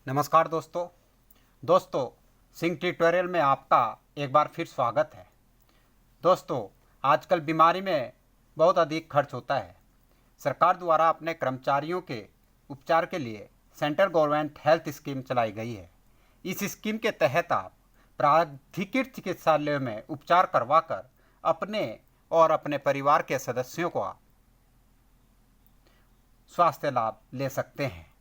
नमस्कार दोस्तों सिंह ट्यूटोरियल में आपका एक बार फिर स्वागत है। दोस्तों, आजकल बीमारी में बहुत अधिक खर्च होता है। सरकार द्वारा अपने कर्मचारियों के उपचार के लिए सेंट्रल गवर्नमेंट हेल्थ स्कीम चलाई गई है। इस स्कीम के तहत आप प्राधिकृत चिकित्सालयों में उपचार करवाकर अपने और अपने परिवार के सदस्यों को स्वास्थ्य लाभ ले सकते हैं।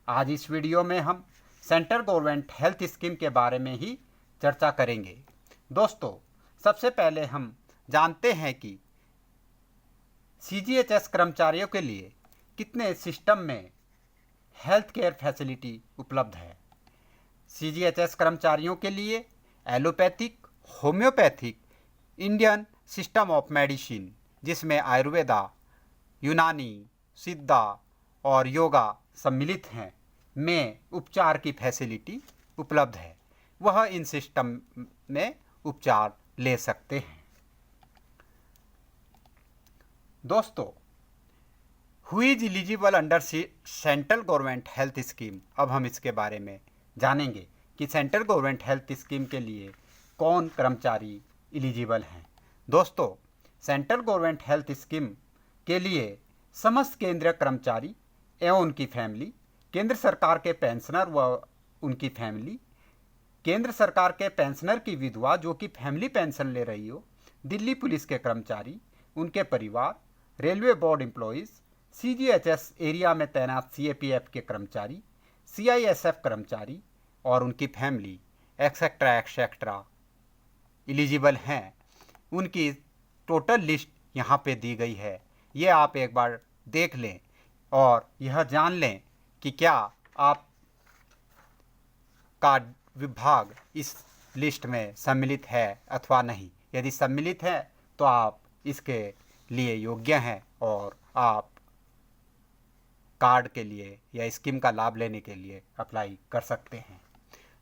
आज इस वीडियो में हम सेंट्रल गवर्नमेंट हेल्थ स्कीम के बारे में ही चर्चा करेंगे। दोस्तों, सबसे पहले हम जानते हैं कि सीजीएचएस कर्मचारियों के लिए कितने सिस्टम में हेल्थ केयर फैसिलिटी उपलब्ध है। सीजीएचएस कर्मचारियों के लिए allopathic, homeopathic, Indian system of medicine जिसमें आयुर्वेदा, यूनानी, सिद्धा और योगा सम्मिलित हैं में उपचार की फैसिलिटी उपलब्ध है। वह इन सिस्टम में उपचार ले सकते हैं। दोस्तों, who is eligible under central government health scheme, अब हम इसके बारे में जानेंगे कि सेंट्रल गवर्नमेंट हेल्थ स्कीम के लिए कौन कर्मचारी एलिजिबल हैं। दोस्तों, सेंट्रल गवर्नमेंट हेल्थ स्कीम के लिए समस्त केंद्रीय कर्मचारी एवं उनकी फैमिली, केंद्र सरकार के पेंशनर व उनकी फैमिली, केंद्र सरकार के पेंशनर की विधवा जो कि फैमिली पेंशन ले रही हो, दिल्ली पुलिस के कर्मचारी, उनके परिवार, railway board employees, CGHS area में तैनात सीएपीएफ के कर्मचारी, सीआईएसएफ कर्मचारी और उनकी फैमिली एक्सेट्रा एक्सेट्रा एलिजिबल हैं। उनकी टोटल लिस्ट यहाँ पे दी गई है। ये आप एक बार देख लें और यह जान लें कि क्या आप का विभाग इस लिस्ट में सम्मिलित है अथवा नहीं। यदि सम्मिलित है तो आप इसके लिए योग्य हैं और आप कार्ड के लिए या स्कीम का लाभ लेने के लिए अप्लाई कर सकते हैं।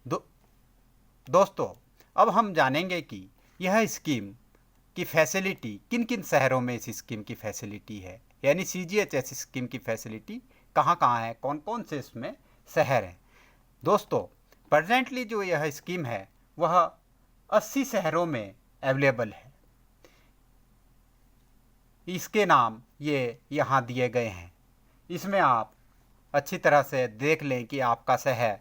दोस्तों, अब हम जानेंगे कि यह स्कीम की फैसिलिटी किन किन शहरों में इस स्कीम की फैसिलिटी है, यानी सीजीएचएस स्कीम की फैसिलिटी कहाँ कहाँ है, कौन कौन से इसमें शहर हैं। दोस्तों, प्रेजेंटली जो यह स्कीम है वह 80 शहरों में अवेलेबल है। इसके नाम ये यहाँ दिए गए हैं। इसमें आप अच्छी तरह से देख लें कि आपका शहर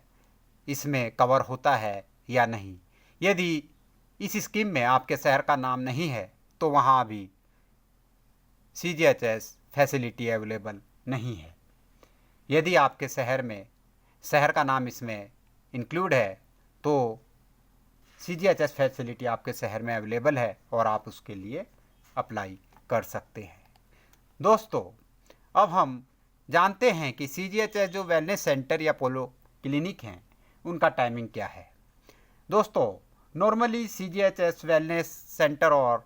इसमें कवर होता है या नहीं। यदि इस स्कीम में आपके शहर का नाम नहीं है तो वहाँ भी सीजीएचएस फैसिलिटी अवेलेबल नहीं है। यदि आपके शहर का नाम इसमें इंक्लूड है तो सीजीएचएस फैसिलिटी आपके शहर में अवेलेबल है और आप उसके लिए अप्लाई कर सकते हैं। दोस्तों, अब हम जानते हैं कि सीजीएचएस जो वेलनेस सेंटर या पोलो क्लिनिक हैं उनका टाइमिंग क्या है। दोस्तों, नॉर्मली सीजीएचएस वेलनेस सेंटर और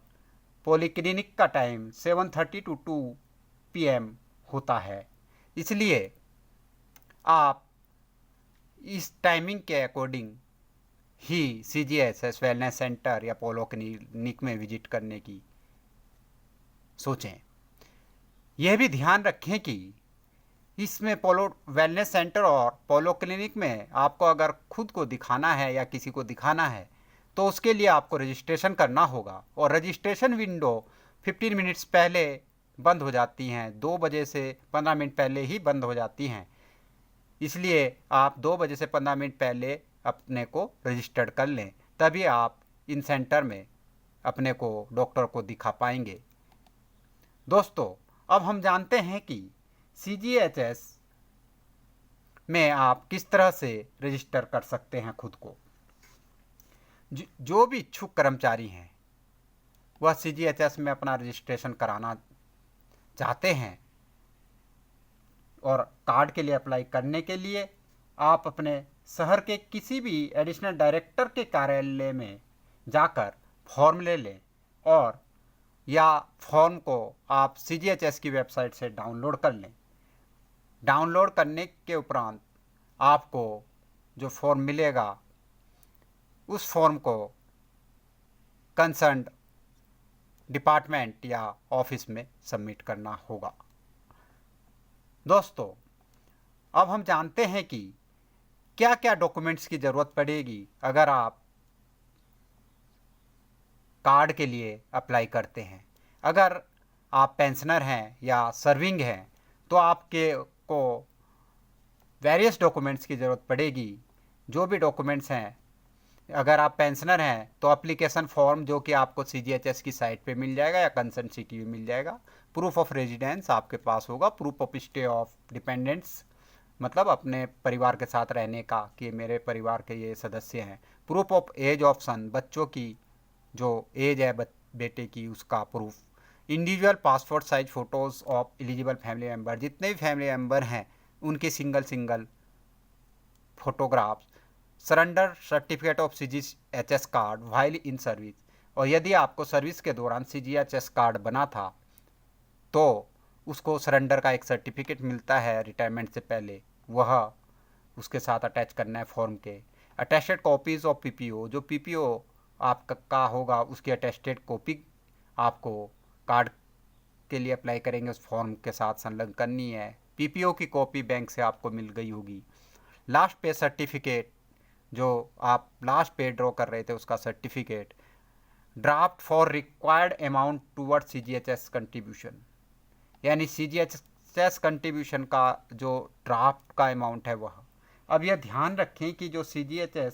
पॉलीक्लिनिक का टाइम 7:30 to 2 PM होता है। इसलिए आप इस टाइमिंग के अकॉर्डिंग ही सीजीएचएस वेलनेस सेंटर या पोलो क्लिनिक में विजिट करने की सोचें। यह भी ध्यान रखें कि इसमें पोलो वेलनेस सेंटर और पोलो क्लिनिक में आपको अगर खुद को दिखाना है या किसी को दिखाना है तो उसके लिए आपको रजिस्ट्रेशन करना होगा और रजिस्ट्रेशन विंडो 15 मिनट्स पहले बंद हो जाती हैं। 2 बजे से 15 मिनट पहले ही बंद हो जाती हैं। इसलिए आप 2 बजे से 15 मिनट पहले अपने को रजिस्टर्ड कर लें, तभी आप इन सेंटर में अपने को डॉक्टर को दिखा पाएंगे। दोस्तों, अब हम जानते हैं कि सीजीएचएस में आप किस तरह से रजिस्टर कर सकते हैं खुद को। जो भी इच्छुक कर्मचारी हैं वह सीजीएचएस में अपना रजिस्ट्रेशन कराना चाहते हैं और कार्ड के लिए अप्लाई करने के लिए आप अपने शहर के किसी भी एडिशनल डायरेक्टर के कार्यालय में जाकर फॉर्म ले लें और या फॉर्म को आप सीजीएचएस की वेबसाइट से डाउनलोड कर लें। डाउनलोड करने के उपरांत आपको जो फॉर्म मिलेगा उस फॉर्म को कंसर्न्ड डिपार्टमेंट या ऑफिस में सबमिट करना होगा। दोस्तों, अब हम जानते हैं कि क्या क्या डॉक्यूमेंट्स की ज़रूरत पड़ेगी अगर आप कार्ड के लिए अप्लाई करते हैं। अगर आप पेंशनर हैं या सर्विंग हैं तो आपके को वेरियस डॉक्यूमेंट्स की ज़रूरत पड़ेगी। जो भी डॉक्यूमेंट्स हैं, अगर आप पेंशनर हैं तो एप्लीकेशन फॉर्म जो कि आपको CGHS की साइट पे मिल जाएगा या कंसर्न सिटी में मिल जाएगा। प्रूफ ऑफ रेजिडेंस आपके पास होगा, proof of stay of dependents मतलब अपने परिवार के साथ रहने का कि मेरे परिवार के ये सदस्य हैं। प्रूफ ऑफ एज ऑफ सन, बच्चों की जो एज है बेटे की उसका proof. Individual passport size photos of eligible family member, जितने भी फैमिली मेम्बर हैं उनकी single photographs. Surrender certificate of CGHS card while in service, और यदि आपको सर्विस के दौरान CGHS कार्ड बना था तो उसको सरेंडर का एक सर्टिफिकेट मिलता है रिटायरमेंट से पहले, वह उसके साथ अटैच करना है फॉर्म के। अटेस्टेड कॉपीज़ ऑफ PPO, जो PPO आपका होगा उसकी अटेस्टेड कॉपी आपको कार्ड के लिए अप्लाई करेंगे उस फॉर्म के साथ संलग्न करनी है। PPO की कॉपी बैंक से आपको मिल गई होगी। लास्ट पे सर्टिफिकेट, जो आप लास्ट पे ड्रॉ कर रहे थे उसका certificate. Draft for required amount toward CGHS contribution, यानी CGHS कंट्रीब्यूशन का जो ड्राफ्ट का अमाउंट है वह। अब यह ध्यान रखें कि जो CGHS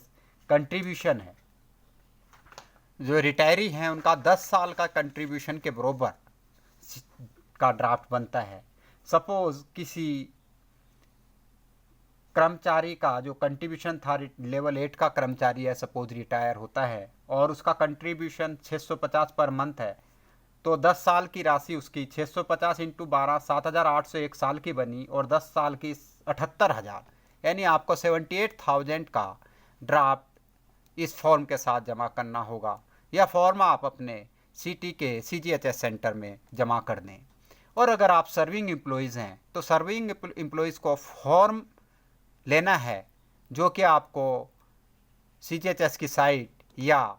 कंट्रीब्यूशन है, जो रिटायरी हैं उनका 10 साल का कंट्रीब्यूशन के बराबर का ड्राफ्ट बनता है। सपोज़ किसी कर्मचारी का जो कंट्रीब्यूशन था, लेवल 8 का कर्मचारी है सपोज, रिटायर होता है और उसका कंट्रीब्यूशन 650 पर मंथ है, तो 10 साल की राशि उसकी 650 इंटू 12 7,801 साल की बनी और 10 साल की 78,000, यानी आपको 78,000 का ड्राफ्ट इस फॉर्म के साथ जमा करना होगा। यह फॉर्म आप अपने सिटी के CGHS सेंटर में जमा कर दें। और अगर आप सर्विंग एम्प्लॉयज़ हैं तो सर्विंग एम्प्लॉयज़ को फॉर्म लेना है जो कि आपको CGHS की साइट या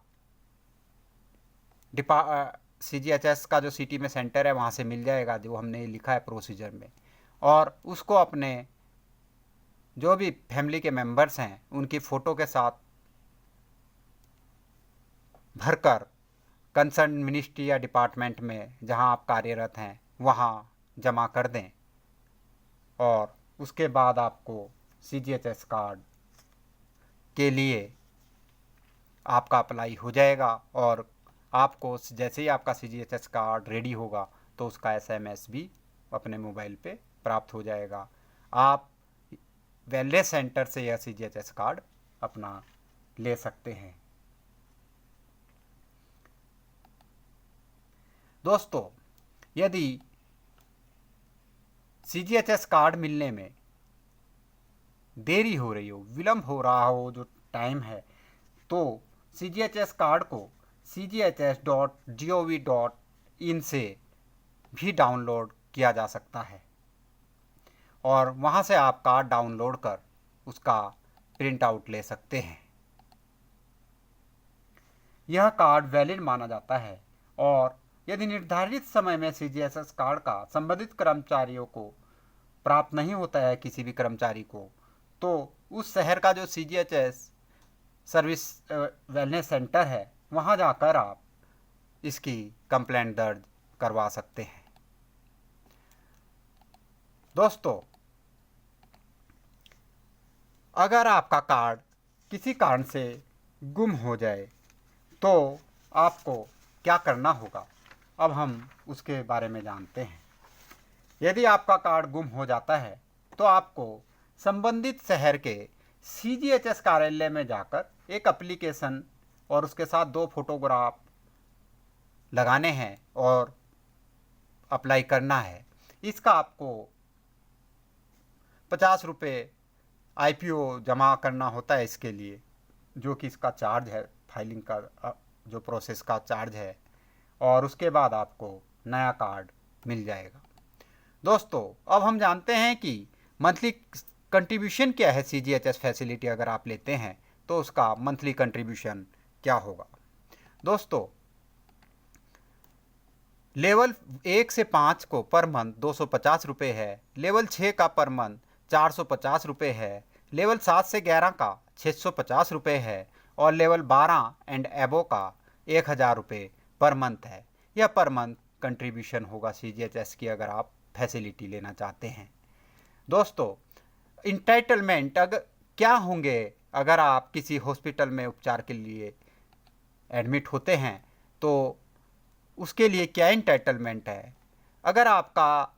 CGHS का जो सिटी में सेंटर है वहाँ से मिल जाएगा, जो हमने लिखा है प्रोसीजर में। और उसको अपने जो भी फैमिली के मेंबर्स हैं उनकी फ़ोटो के साथ भरकर कंसर्न मिनिस्ट्री या डिपार्टमेंट में जहां आप कार्यरत हैं वहां जमा कर दें, और उसके बाद आपको CGHS कार्ड के लिए आपका अप्लाई हो जाएगा। और आपको जैसे ही आपका CGHS कार्ड रेडी होगा तो उसका SMS भी अपने मोबाइल पे प्राप्त हो जाएगा। आप वेलनेस सेंटर से यह CGHS कार्ड अपना ले सकते हैं। दोस्तों, यदि CGHS कार्ड मिलने में देरी हो रही हो, विलम्ब हो रहा हो, जो टाइम है, तो CGHS कार्ड को cghs.gov.in से भी डाउनलोड किया जा सकता है और वहाँ से आप कार्ड डाउनलोड कर उसका प्रिंट आउट ले सकते हैं। यह कार्ड वैलिड माना जाता है और यदि निर्धारित समय में CGHS कार्ड का संबंधित कर्मचारियों को प्राप्त नहीं होता है किसी भी कर्मचारी को, तो उस शहर का जो CGHS सर्विस वेलनेस सेंटर है वहाँ जाकर आप इसकी कंप्लेंट दर्ज करवा सकते हैं। दोस्तों, अगर आपका कार्ड किसी कारण से गुम हो जाए तो आपको क्या करना होगा, अब हम उसके बारे में जानते हैं। यदि आपका कार्ड गुम हो जाता है तो आपको संबंधित शहर के CGHS कार्यालय में जाकर एक एप्लीकेशन और उसके साथ 2 फोटोग्राफ लगाने हैं और अप्लाई करना है। इसका आपको 50 रुपये IPO जमा करना होता है इसके लिए, जो कि इसका चार्ज है, फाइलिंग का जो प्रोसेस का चार्ज है, और उसके बाद आपको नया कार्ड मिल जाएगा। दोस्तों, अब हम जानते हैं कि मंथली कंट्रीब्यूशन क्या है। CGHS फैसिलिटी अगर आप लेते हैं तो उसका मंथली कंट्रीब्यूशन क्या होगा। दोस्तों, लेवल 1 से 5 को पर मंथ 250 रुपये है, लेवल 6 का पर मंथ 450 रुपये है, लेवल 7 से 11 का 650 रुपये है और लेवल 12 एंड एबो का 1000 रुपये पर मंथ है। यह पर मंथ कंट्रीब्यूशन होगा CGHS की अगर आप फैसिलिटी लेना चाहते हैं। दोस्तों, इंटाइटलमेंट क्या होंगे अगर आप किसी हॉस्पिटल में उपचार के लिए एडमिट होते हैं, तो उसके लिए क्या इंटाइटलमेंट है। अगर आपका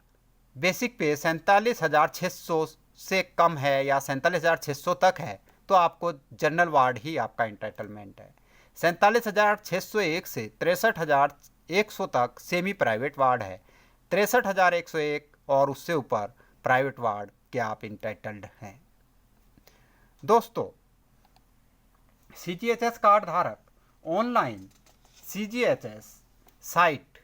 बेसिक पे 47,600 से कम है या 47,600 तक है तो आपको जनरल वार्ड ही आपका इंटाइटलमेंट है। 47,601 से 63,100 तक सेमी प्राइवेट वार्ड है। 63,101 और उससे ऊपर प्राइवेट वार्ड के आप इंटाइटल्ड हैं। दोस्तों, CGHS कार्ड धारक ऑनलाइन CGHS साइट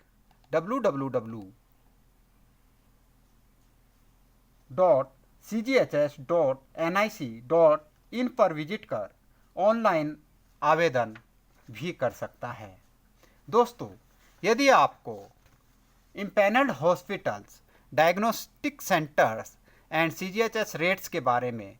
www.cghs.nic.in पर विजिट कर ऑनलाइन आवेदन भी कर सकता है। दोस्तों, यदि आपको empanelled hospitals, diagnostic centres and CGHS rates के बारे में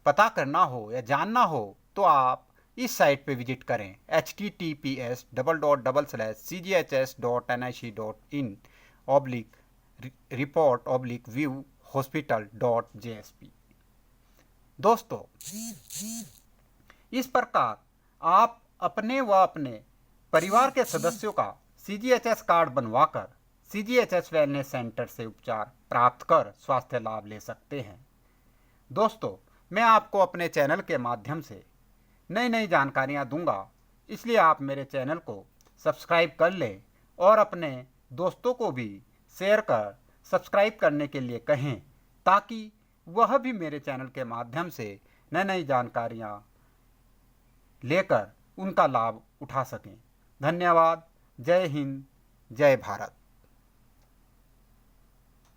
पता करना हो या जानना हो तो आप इस साइट पे विजिट करें https://cghs.nic.in/report/view-hospital.jsp। दोस्तों, इस प्रकार आप अपने व अपने परिवार के सदस्यों का CGHS कार्ड बनवाकर CGHS वेलनेस सेंटर से उपचार प्राप्त कर स्वास्थ्य लाभ ले सकते हैं। दोस्तों, मैं आपको अपने चैनल के माध्यम से नई नई जानकारियाँ दूंगा, इसलिए आप मेरे चैनल को सब्सक्राइब कर लें और अपने दोस्तों को भी शेयर कर सब्सक्राइब करने के लिए कहें, ताकि वह भी मेरे चैनल के माध्यम से नई नई जानकारियाँ लेकर उनका लाभ उठा सकें। धन्यवाद। जय हिंद, जय भारत।